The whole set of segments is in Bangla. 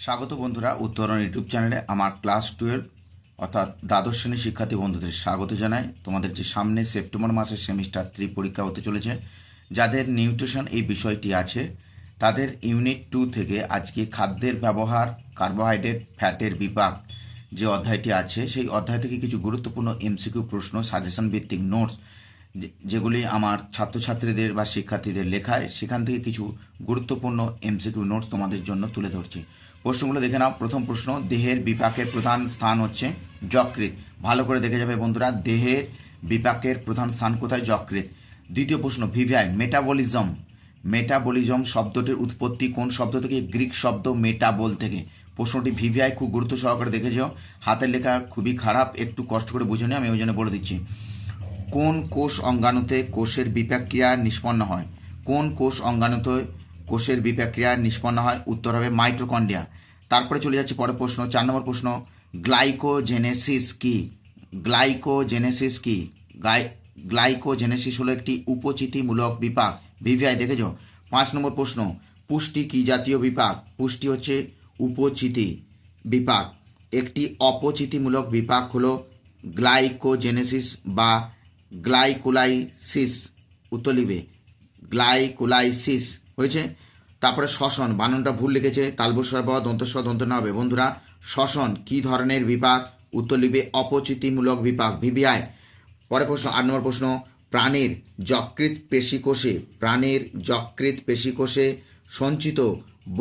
স্বাগত বন্ধুরা, উত্তরণ ইউটিউব চ্যানেলে আমার ক্লাস 12 অর্থাৎ দ্বাদশ শ্রেণীর শিক্ষার্থী বন্ধুদের স্বাগত জানাই। তোমাদের যে সামনে সেপ্টেম্বর মাসের সেমিস্টার 3 পরীক্ষা হতে চলেছে, যাদের নিউট্রিশন এই বিষয়টি আছে তাদের ইউনিট 2 থেকে আজকে খাদ্যের ব্যবহার, কার্বোহাইড্রেট, ফ্যাটের বিপাক যে অধ্যায়টি আছে সেই অধ্যায় থেকে কিছু গুরুত্বপূর্ণ এমসিকিউ প্রশ্ন, সাজেশন ভিত্তিক নোটস যেগুলি আমার ছাত্রছাত্রীদের বা শিক্ষার্থীদের লেখায়, সেখান থেকে কিছু গুরুত্বপূর্ণ এমসিকিউ নোটস তোমাদের জন্য তুলে ধরছি। প্রশ্নগুলো দেখে নাও। প্রথম প্রশ্ন, দেহের বিপাকের প্রধান স্থান হচ্ছে যকৃৎ। ভালো করে দেখে যাবে বন্ধুরা, দেহের বিপাকের প্রধান স্থান কোথায়? যকৃৎ। দ্বিতীয় প্রশ্ন, ভিভিআই মেটাবলিজম। মেটাবলিজম শব্দটির উৎপত্তি কোন শব্দ থেকে? গ্রিক শব্দ মেটাবল থেকে। প্রশ্নটি ভিভিআই খুব গুরুত্ব সহকারে দেখে যাও। হাতের লেখা খুবই খারাপ, একটু কষ্ট করে বুঝে নিও, আমি ওই জন্য বলে দিচ্ছি। কোন কোষ অঙ্গাণুতে কোষের বিপাক ক্রিয়া নিষ্পন্ন হয়? কোন কোষ অঙ্গাণুতে কোষের বিপাক ক্রিয়া নিষ্পন্ন হয়? উত্তর হবে মাইটোকন্ড্রিয়া। তারপরে চলে যাচ্ছে পরের প্রশ্ন, 4 নম্বর প্রশ্ন, গ্লাইকোজেনেসিস কি? গ্লাইকোজেনেসিস কি? গ্লাইকোজেনেসিস হলো একটি উপচিতিমূলক বিপাক। ভিভিআই দেখেছ। 5 নম্বর প্রশ্ন, পুষ্টি কি জাতীয় বিপাক? পুষ্টি হচ্ছে উপচিতি বিপাক। একটি অপচিতিমূলক বিপাক হলো গ্লাইকোজেনেসিস বা গ্লাইকোলাইসিস। উত্তর লিখবে গ্লাইকোলাইসিস। হয়েছে। তারপরে শ্বসন, বানানটা ভুল লিখেছে, তালবস্বর বা দন্তস্ব দন্ত না হবে বন্ধুরা। শ্বসন কি ধরনের বিপাক? উত্তর লিখবে অপচিতিমূলক বিপাক। ভিভিআই। পরের প্রশ্ন, 8 নম্বর প্রশ্ন, প্রাণীর যকৃৎ পেশিকোষে সঞ্চিত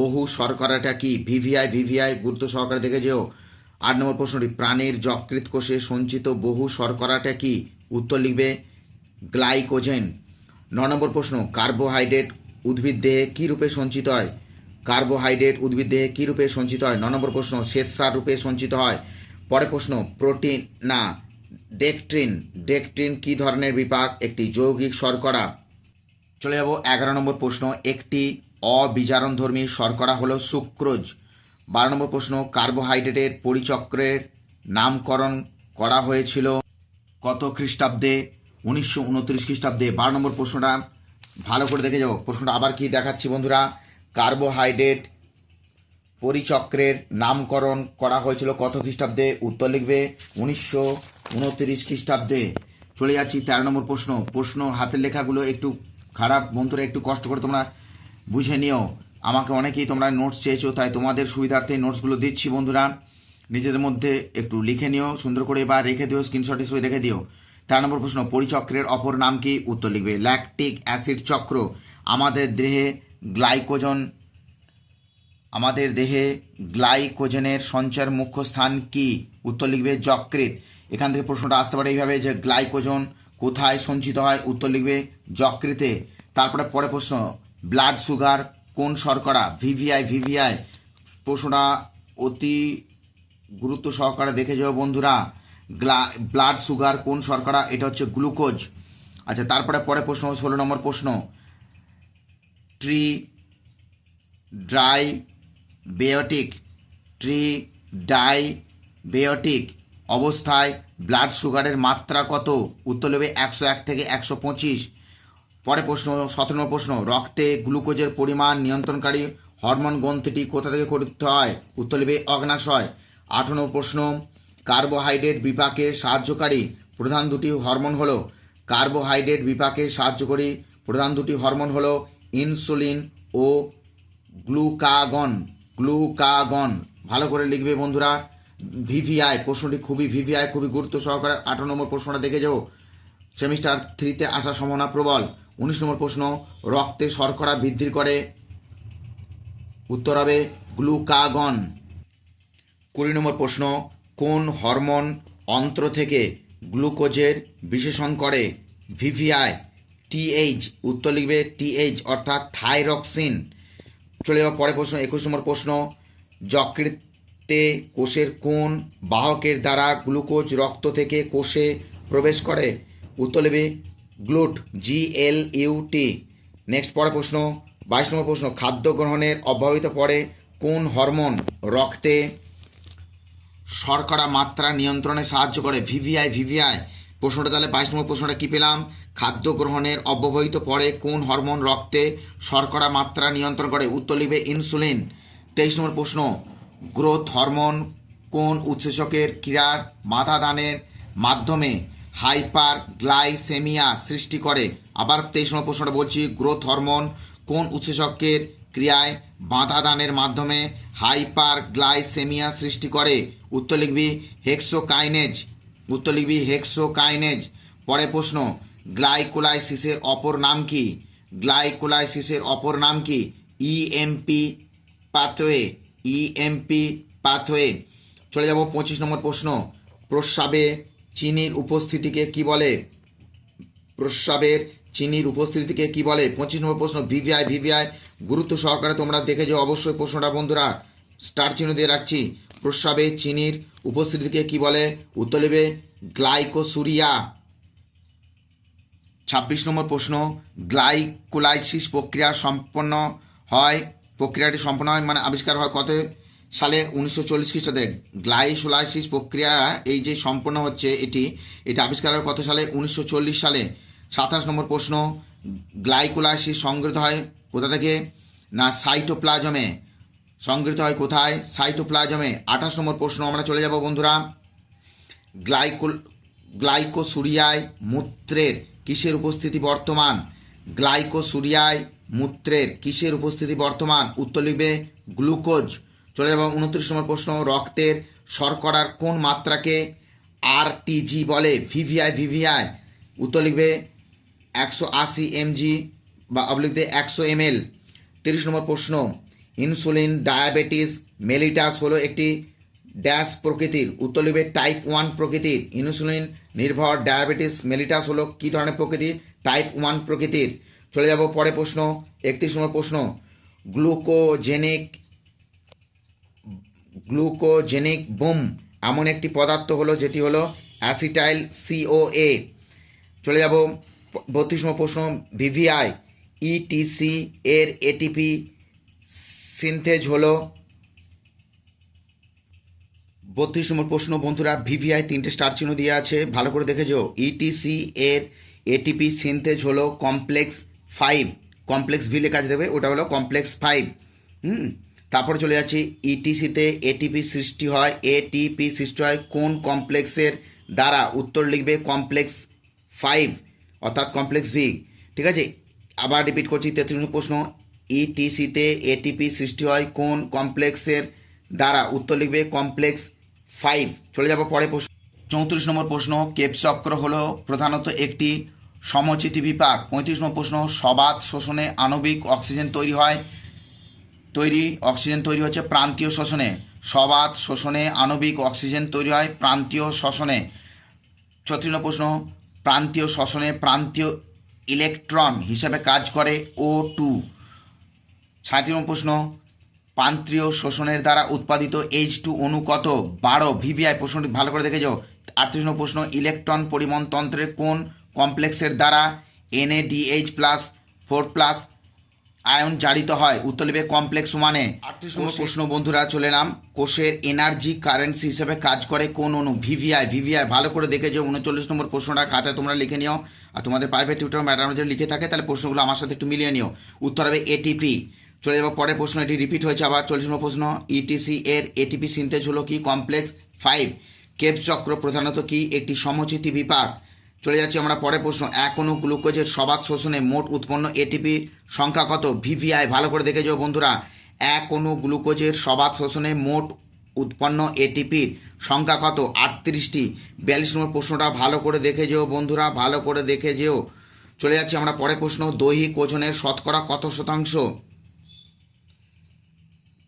বহু শর্করাটা কি? ভিভিআই গুরুত্ব সহকারে দেখে যেও। 8 নম্বর প্রশ্নটি, প্রাণীর যকৃৎ কোষে সঞ্চিত বহু শর্করাটা কি? উত্তর লিখবে গ্লাইকোজেন। 9 নম্বর প্রশ্ন, কার্বোহাইড্রেট উদ্ভিদ দেহে কী রূপে সঞ্চিত হয়? কার্বোহাইড্রেট উদ্ভিদ দেহে কী রূপে সঞ্চিত হয়? 9 নম্বর প্রশ্ন, শ্বেতসার রূপে সঞ্চিত হয়। পরে প্রশ্ন, প্রোটিন না ডেকট্রিন কী ধরনের বিপাক? একটি যৌগিক শর্করা। চলে যাব 11 নম্বর প্রশ্ন, একটি অবিজারণধর্মী শর্করা হলো সুক্রোজ। 12 নম্বর প্রশ্ন, কার্বোহাইড্রেটের পরিচক্রের নামকরণ করা হয়েছিল কত খ্রিস্টাব্দে? 1929 খ্রিস্টাব্দে। 12 নম্বর প্রশ্নটা ভালো করে দেখে যাও। প্রশ্নটা আবার কি দেখাচ্ছি বন্ধুরা, কার্বোহাইড্রেট পরিচক্রের নামকরণ করা হয়েছিল কত খ্রিস্টাব্দে? উত্তর লিখবে 1929 খ্রিস্টাব্দে। চলে যাচ্ছি 13 নম্বর প্রশ্ন হাতের লেখাগুলো একটু খারাপ বন্ধুরা, একটু কষ্ট করে তোমরা বুঝে নিও। আমাকে অনেকেই তোমরা নোটস চেয়েছো, তাই তোমাদের সুবিধার্থে নোটসগুলো দিচ্ছি বন্ধুরা। নিজেদের মধ্যে একটু লিখে নিও সুন্দর করে বা রেখে দিও, স্ক্রিনশট হিসেবে রেখে দিও। 4 নম্বর প্রশ্ন, পরিচক্রের অপর নাম কি? উত্তর লিখবে ল্যাকটিক অ্যাসিড চক্র। আমাদের দেহে গ্লাইকোজেনের সঞ্চয়ের মুখ্য স্থান কি? উত্তর লিখবে যকৃৎ। এখান থেকে প্রশ্নটা আসতে পারে এইভাবে যে গ্লাইকোজেন কোথায় সঞ্চিত হয়? উত্তর লিখবে যকৃতে। তারপরে পরে প্রশ্ন, ব্লাড সুগার কোন শর্করা? ভিভিআই। প্রশ্নটা অতি গুরুত্ব সহকারে দেখে যাও বন্ধুরা। ব্লাড সুগার কোন শর্করা? এটা হচ্ছে গ্লুকোজ। আচ্ছা, তারপরে পরে প্রশ্ন 16 নম্বর প্রশ্ন, ট্রি ডাইবেটিক অবস্থায় ব্লাড সুগারের মাত্রা কত? উত্তর নেবে 101 থেকে 125। পরে প্রশ্ন 17 নম্বর প্রশ্ন, রক্তে গ্লুকোজের পরিমাণ নিয়ন্ত্রণকারী হরমোন গ্রন্থিটি কোথা থেকে গঠিত হয়? উত্তর নেবে অগ্নাশয়। 18 নম্বর প্রশ্ন, কার্বোহাইড্রেট বিপাকে সাহায্যকারী প্রধান দুটি হরমোন হলো ইনসুলিন ও গ্লুকাগন। ভালো করে লিখবে বন্ধুরা। ভিভিআই প্রশ্নটি খুবই গুরুত্ব সহকারে 18 নম্বর প্রশ্নটা দেখে যাও। সেমিস্টার 3তে আসার সম্ভাবনা প্রবল। 19 নম্বর প্রশ্ন, রক্তে শর্করা বৃদ্ধি করে? উত্তর হবে গ্লুকাগন। 20 নম্বর প্রশ্ন, কোন হরমোন অন্ত্র থেকে গ্লুকোজের বিশেষণ করে? VVI TH. উত্তর লিখবে টিএইচ অর্থাৎ থাইরক্সিন। চলে যাওয়া পরে প্রশ্ন 21 নম্বর প্রশ্ন, যকৃতে কোষের কোন বাহকের দ্বারা গ্লুকোজ রক্ত থেকে কোষে প্রবেশ করে? উত্তর লিখবে GLUT। নেক্সট পরে প্রশ্ন 22 নম্বর প্রশ্ন, খাদ্য গ্রহণের অব্যাহত পরে কোন হরমোন রক্তে শর্করা মাত্রা নিয়ন্ত্রণে সাহায্য করে? ভিভিআই। প্রশ্নটা তাহলে 22 নম্বর প্রশ্নটা কি পেলাম? খাদ্য গ্রহণের অব্যবহিত পরে কোন হরমোন রক্তে শর্করা মাত্রা নিয়ন্ত্রণ করে? উত্তর লিখবে ইনসুলিন। 23 নম্বর প্রশ্ন, গ্রোথ হরমোন কোন উৎসেচকের ক্রিয়ার বাধাদানের মাধ্যমে হাইপার গ্লাইসেমিয়া সৃষ্টি করে? আবার 23 নম্বর প্রশ্নটা বলছি, গ্রোথ হরমোন কোন উৎসেচকের ক্রিয়ায় বাধাদানের মাধ্যমে হাইপার গ্লাইসেমিয়া সৃষ্টি করে? উত্তর লিখবি হেক্সোকাইনেজ। উত্তর লিখবি হেক্সোকাইনেজ। পরে প্রশ্ন, গ্লাইকোলাইসিসের অপর নাম কি? গ্লাইকোলাইসিসের অপর নাম কি? EMP pathway. EMP pathway. চলে যাব 25 নম্বর প্রশ্ন, প্রস্রাবে চিনির উপস্থিতিকে কি বলে? প্রস্রাবের চিনির উপস্থিতিকে কি বলে? 25 নম্বর প্রশ্ন, ভিভিআই। ভিভিআই গুরুত্ব সহকারে তোমরা দেখে যাও অবশ্যই প্রশ্নটা বন্ধুরা, স্টার চিহ্ন দিয়ে রাখছি। প্রস্রাবে চিনির উপস্থিতিকে কি বলে? উত্তর লিখবে গ্লাইকোসুরিয়া। 26 নম্বর প্রশ্ন, গ্লাইকোলাইসিস প্রক্রিয়াটি সম্পন্ন হয় মানে আবিষ্কার হয় কত সালে? 1940 খ্রিস্টাব্দে। গ্লাইকোলাইসিস প্রক্রিয়া এই যে সম্পন্ন হচ্ছে এটা আবিষ্কার হয় কত সালে? 1940 সালে। 27 নম্বর প্রশ্ন, গ্লাইকোলাইসিস সংগৃহীত হয় কোথা থেকে? না সাইটোপ্লাজমে। সংগৃহীত হয় কোথায়? সাইটোপ্লাজমে। 28 নম্বর প্রশ্ন আমরা চলে যাব বন্ধুরা, গ্লাইকোসুরিয়ায় মূত্রের কিসের উপস্থিতি বর্তমান? গ্লাইকোসুরিয়ায় মূত্রের কিসের উপস্থিতি বর্তমান? উত্তর লিখবে গ্লুকোজ। চলে যাব 29 নম্বর প্রশ্ন, রক্তের শর্করার কোন মাত্রাকে আরটিজি বলে? ভিভিআই। ভিভিআই। উত্তর লিখবে 180 mg বা অবলিখবে 100 ml। 30 নম্বর প্রশ্ন, ইনসুলিন ডায়াবেটিস মেলিটাস হলো একটি ড্যাশ প্রকৃতির? উত্তর লিখবে টাইপ 1 প্রকৃতির। ইনসুলিন নির্ভর ডায়াবেটিস মেলিটাস হলো কি ধরনের প্রকৃতির? টাইপ 1 প্রকৃতির। চলে যাব পরে প্রশ্ন, 31 নম্বর প্রশ্ন, গ্লুকোজেনিক বুম এমন একটি পদার্থ হলো যেটি হলো অ্যাসিটাইল CoA। চলে যাব 32 নম্বর প্রশ্ন, ভিভিআই ইটিসি এর এটিপি সিনথেজ হলো? 32 নম্বর প্রশ্ন বন্ধুরা, ভিভিআই 3টে স্টার চিহ্ন দিয়ে আছে, ভালো করে দেখেছো। ইটিসি এর এটিপি সিনথেজ হলো কমপ্লেক্স 5। কমপ্লেক্স ভি লেখা দেবে, ওটা হলো কমপ্লেক্স 5। তারপর চলে যাচ্ছি, ইটিসিতে এটিপি সৃষ্টি হয় কোন কমপ্লেক্সের দ্বারা? উত্তর লিখবে কমপ্লেক্স 5 অর্থাৎ কমপ্লেক্স ভি। ঠিক আছে, আবার রিপিট করছি 33 নম্বর প্রশ্ন, ইটিসিতে এটিপি সৃষ্টি হয় কোন কমপ্লেক্সের দ্বারা? উত্তর লিখবে কমপ্লেক্স 5। চলে যাব পরে প্রশ্ন, 34 নম্বর প্রশ্ন, কেপ চক্র হলো প্রধানত একটি সমচিতি বিপাক। 35 নম্বর প্রশ্ন, সবাত শোষণে আণবিক অক্সিজেন তৈরি হচ্ছে প্রান্তীয় শোষণে। সবাত শোষণে আণবিক অক্সিজেন তৈরি হয় প্রান্তীয় শোষণে। 34 নম্বর প্রশ্ন, প্রান্তীয় শোষণে প্রান্তীয় ইলেকট্রন হিসেবে কাজ করে O2। 37 নম্বর প্রশ্ন, প্রান্তীয় শোষণের দ্বারা উৎপাদিত H2 অণু কত? 12। ভিভিআই প্রশ্নটি ভালো করে দেখে যাও। 38 নম্বর প্রশ্ন, ইলেকট্রন পরিবহন তন্ত্রের কোন কমপ্লেক্সের দ্বারা NADH+4+ আয়ন জারিত হয়? উত্তর লিখবে কমপ্লেক্স 1-এ। 38 নম্বর প্রশ্ন বন্ধুরা, চলে এলাম, কোষের এনার্জি কারেন্সি হিসেবে কাজ করে কোন অণু? ভিভিআই। ভিভিআই ভালো করে দেখে যাও। 39 নম্বর প্রশ্নটা খাতায় তোমরা লিখে নিও, আর তোমাদের প্রাইভেট টিউটর ম্যাডাম যদি লিখে থাকে তাহলে প্রশ্নগুলো আমার সাথে একটু মিলিয়ে নিও। উত্তর হবে এটিপি। চলে যাবো পরের প্রশ্ন, এটি রিপিট হয়েছে আবার। 40 নম্বর প্রশ্ন, ইটিসি এর এটিপি সিনথেজ হলো কি? কমপ্লেক্স 5। কেপ চক্র প্রধানত কি? একটি সমচিতি বিপাক। চলে যাচ্ছি আমরা পরের প্রশ্ন, এক অণু গ্লুকোজের সবাত শোষণে মোট উৎপন্ন এটিপি সংখ্যা কত? ভিভিআই ভালো করে দেখে যাও বন্ধুরা, এক অণু গ্লুকোজের সবাত শোষণে মোট উৎপন্ন এটিপির সংখ্যা কত? 38টি। 42 নম্বর প্রশ্নটা ভালো করে দেখে যেও বন্ধুরা, ভালো করে দেখে যেও। চলে যাচ্ছি আমরা পরের প্রশ্ন, দৈহিক ওজনের শতকরা কত শতাংশ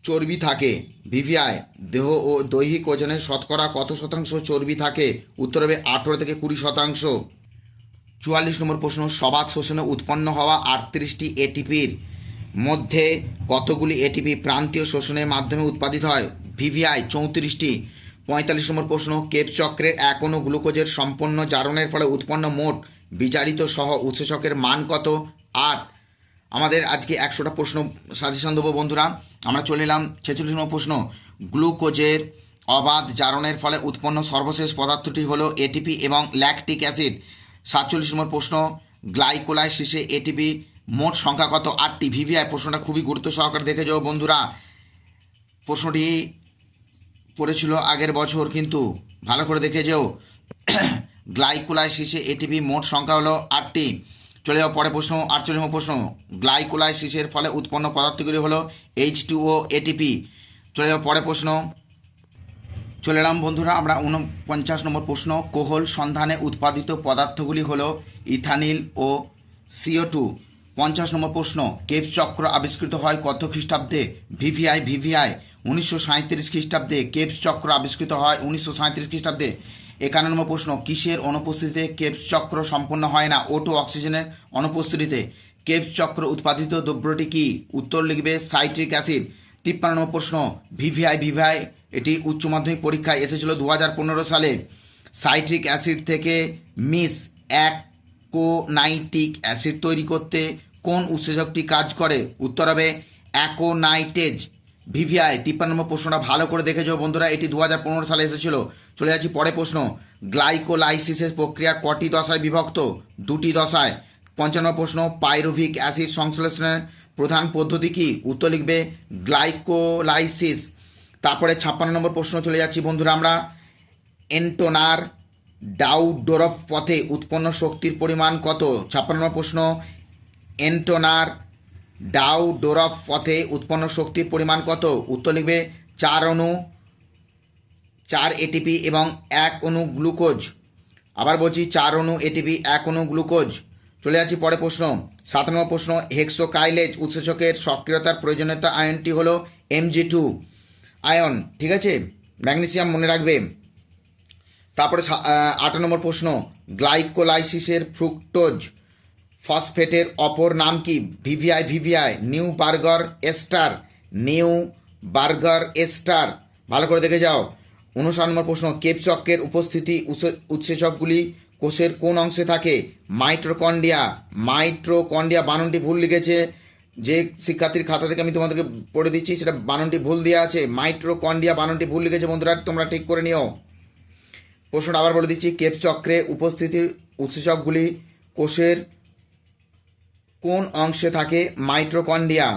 চর্বি থাকে? ভিভিআই দেহ ও দৈহিক ওজনের শতকরা কত শতাংশ চর্বি থাকে? উত্তর হবে 18 থেকে 20%। 44 নম্বর প্রশ্ন, সবাত শোষণে উৎপন্ন হওয়া 38টি এটিপির মধ্যে কতগুলি এটিপি প্রান্তীয় শোষণের মাধ্যমে উৎপাদিত হয়? ভিভিআই 34টি। 45 নম্বর প্রশ্ন, কেপ চক্রের এক অণু গ্লুকোজের সম্পন্ন জারণের ফলে উৎপন্ন মোট বিজারিত সহ উৎসেচকের মান কত? 8। আমাদের আজকে 100টা প্রশ্ন সাজেশন দেবো বন্ধুরা। আমরা চলে এলাম 46 নম্বর প্রশ্ন, গ্লুকোজের অবাধ জারণের ফলে উৎপন্ন সর্বশেষ পদার্থটি হলো এটিপি এবং ল্যাকটিক অ্যাসিড। 47 নম্বর প্রশ্ন, গ্লাইকোলাইসিসে এটিপি মোট সংখ্যা কত? 8টি। ভিভিআই প্রশ্নটা খুবই গুরুত্ব সহকারে দেখে যাও বন্ধুরা, প্রশ্নটি পড়েছিল আগের বছর, কিন্তু ভালো করে দেখে যেও। গ্লাইকোলাইসিসে এটিপি মোট সংখ্যা হলো 8টি। চলে যাও পরে প্রশ্ন, 48 প্রশ্ন। গ্লাইকোলাইসিসের ফলে উৎপন্ন পদার্থগুলি হলো H2O এটিপি। চলে যাও পরে প্রশ্ন। চলে এলাম বন্ধুরা আমরা 49 নম্বর প্রশ্ন। কোহল সন্ধানে উৎপাদিত পদার্থগুলি হলো ইথানিল ও CO2। 50 নম্বর প্রশ্ন। কেপস চক্র আবিষ্কৃত হয় কত খ্রিস্টাব্দে? ভিভিআই 1937 খ্রিস্টাব্দে কেপস চক্র আবিষ্কৃত হয় 1937 খ্রিস্টাব্দে। 51 নম্বর প্রশ্ন। কিসের অনুপস্থিতিতে কেপস চক্র সম্পন্ন হয় না? O2 অক্সিজেনের অনুপস্থিতিতে। কেপস চক্র উৎপাদিত দ্রব্যটি কি? উত্তর লিখবে সাইট্রিক অ্যাসিড। 53 নম্বর প্রশ্ন। ভিভিআই এটি উচ্চ মাধ্যমিক পরীক্ষায় এসেছিল 2015 সালে। সাইট্রিক অ্যাসিড থেকে মিস অ্যাকোনাইটিক অ্যাসিড তৈরি করতে কোন উৎসেচকটি কাজ করে? উত্তর হবে অ্যাকোনাইটেজ। ভিভিআই 53 নম্বর প্রশ্নটা ভালো করে দেখে যাও বন্ধুরা, এটি 2015 সালে এসেছিল। চলে যাচ্ছি পরে প্রশ্ন। গ্লাইকোলাইসিসের প্রক্রিয়া কটি দশায় বিভক্ত? 2টি দশায়। 55 প্রশ্ন। পাইরুভিক অ্যাসিড সংশ্লেষণের প্রধান পদ্ধতি কি? উত্তর লিখবে গ্লাইকোলাইসিস। তারপরে 56 নম্বর প্রশ্ন চলে যাচ্ছি বন্ধুরা আমরা। এন্টোনার ডাউডোরফ পথে উৎপন্ন শক্তির পরিমাণ কত? 56 নম্বর প্রশ্ন। এন্টোনার ডাউডোরফ পথে উৎপন্ন শক্তির পরিমাণ কত? উত্তর লিখবে 4 এটিপি এবং 1 অণু গ্লুকোজ। আবার বলছি 4 অণু এটিপি 1 অণু গ্লুকোজ। চলে যাচ্ছি পরে প্রশ্ন। 7 নম্বর প্রশ্ন। হেক্সোকাইলেজ উৎসেচকের সক্রিয়তার প্রয়োজনীয়তা আয়নটি হলো Mg2 আয়ন, ঠিক আছে, ম্যাগনেসিয়াম মনে রাখবে। তারপরে 8 নম্বর প্রশ্ন। গ্লাইকোলাইসিসের ফ্রুক্টোজ ফসফেটের অপর নাম কি? VVI Neuberg ester. ভালো করে দেখে যাও। 59 নম্বর প্রশ্ন। কেপস চক্রের উপস্থিতি উৎসেচকগুলি কোষের কোন অংশে থাকে? মাইটোকন্ড্রিয়া বানানটি ভুল লিখেছে, যে শিক্ষার্থীর খাতা থেকে আমি তোমাদেরকে পড়ে দিচ্ছি সেটা বানানটি ভুল দেওয়া আছে। মাইটোকন্ড্রিয়া বানানটি ভুল লিখেছে বন্ধুরা, তোমরা ঠিক করে নিও। প্রশ্নটা আবার বলে দিচ্ছি। কেপস চক্রে উপস্থিতির উৎসেচকগুলি কোষের কোন অংশে থাকে? মাইটোকন্ড্রিয়া।